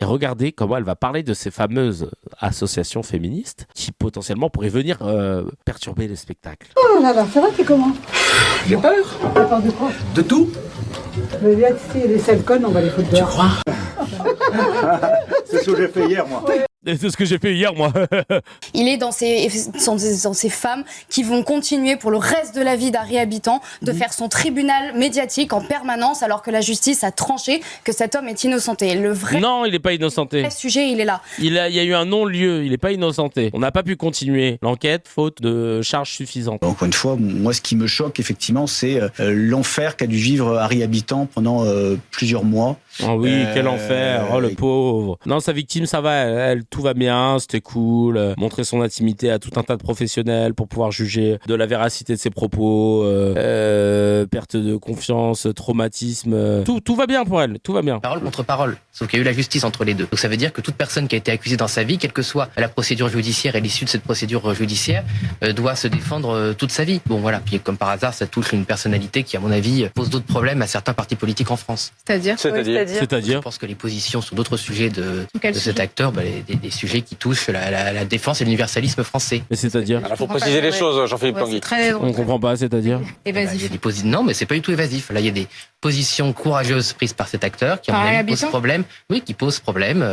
et regardez comment elle va parler de ces fameuses associations féministes qui potentiellement pourraient venir perturber les spectacles. Oh là là, ça va, t'es comment? J'ai peur. T'as peur de quoi? De tout. Mais viens ici, les sales connes, on va les foutre dehors. Tu crois? C'est ce que j'ai fait hier, moi. C'est ce que j'ai fait hier, moi. Il est dans ces femmes qui vont continuer pour le reste de la vie d'Harry Habitant de faire son tribunal médiatique en permanence alors que la justice a tranché que cet homme est innocenté. Le vrai Non, il n'est pas innocenté. sujet, il est là. Il y a eu un non-lieu, il n'est pas innocenté. On n'a pas pu continuer l'enquête faute de charges suffisantes. Encore une fois, moi, ce qui me choque, effectivement, c'est l'enfer qu'a dû vivre Harry Habitant pendant plusieurs mois. Oh oui, quel enfer, oh le pauvre. Non, sa victime, ça va, elle tout va bien, c'était cool. Montrer son intimité à tout un tas de professionnels pour pouvoir juger de la véracité de ses propos, perte de confiance, traumatisme. Tout va bien pour elle, tout va bien. Parole contre parole, sauf qu'il y a eu la justice entre les deux. Donc ça veut dire que toute personne qui a été accusée dans sa vie, quelle que soit la procédure judiciaire et l'issue de cette procédure judiciaire, doit se défendre toute sa vie. Bon voilà, puis comme par hasard, ça touche une personnalité qui, à mon avis, pose d'autres problèmes à certains partis politiques en France. C'est-à-dire Je pense que les positions sur d'autres sujets de cet acteur, des sujets qui touchent la défense et l'universalisme français. Mais c'est-à-dire Il faut préciser les choses, Jean-Philippe Tanguy. On comprend pas, c'est-à-dire Non, mais c'est pas du tout évasif. Là, il y a des positions courageuses prises par cet acteur qui, à mon avis, posent problème. Oui, qui posent problème.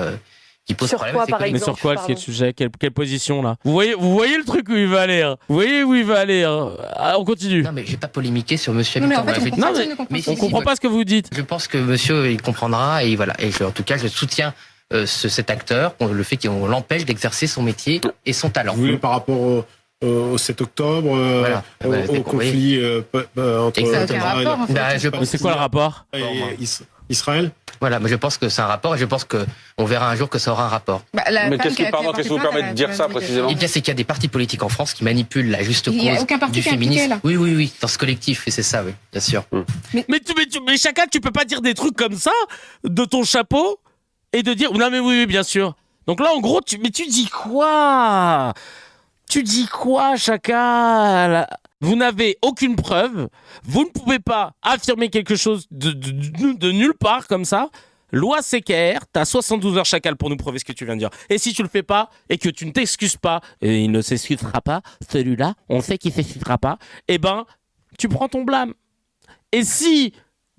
Sur quoi, par exemple? Mais sur quoi, quel sujet, quelle position là? Vous voyez le truc où il va aller? Vous voyez où il va aller? On continue. Non, mais je vais pas polémiquer sur Monsieur Non, mais Habitant. en fait, on comprend pas ce que vous dites. Je pense que Monsieur il comprendra et voilà. Et en tout cas, je soutiens cet acteur, le fait qu'on l'empêche d'exercer son métier et son talent. Vous voulez par rapport au 7 octobre, Voilà. au conflit entre Exactement. Mais c'est quoi le rapport? et Israël? Voilà, mais je pense que c'est un rapport et je pense qu'on verra un jour que ça aura un rapport. Mais qu'est-ce qui vous permet de dire ça précisément? Eh bien, c'est qu'il y a des partis politiques en France qui manipulent la juste Il y a cause aucun parti du qui est impliqué, féminisme. là. Oui, dans ce collectif, et c'est ça, oui, bien sûr. Mais chacun, tu peux pas dire des trucs comme ça de ton chapeau et de dire non mais oui, bien sûr. Donc là, en gros, tu dis quoi? Tu dis quoi, chacun? Vous n'avez aucune preuve. Vous ne pouvez pas affirmer quelque chose de nulle part comme ça. Loi CKR, t'as 72 heures chacal pour nous prouver ce que tu viens de dire. Et si tu le fais pas et que tu ne t'excuses pas, et il ne s'excusera pas, celui-là, on sait qu'il s'excusera pas, eh ben, tu prends ton blâme. Et si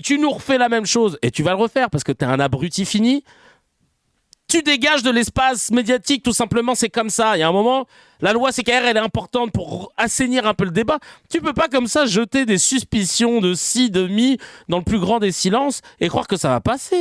tu nous refais la même chose, et tu vas le refaire parce que t'es un abruti fini, tu dégages de l'espace médiatique, tout simplement, c'est comme ça. Il y a un moment, la loi CKR, elle est importante pour assainir un peu le débat. Tu peux pas comme ça jeter des suspicions de ci, de mi, dans le plus grand des silences et croire que ça va passer.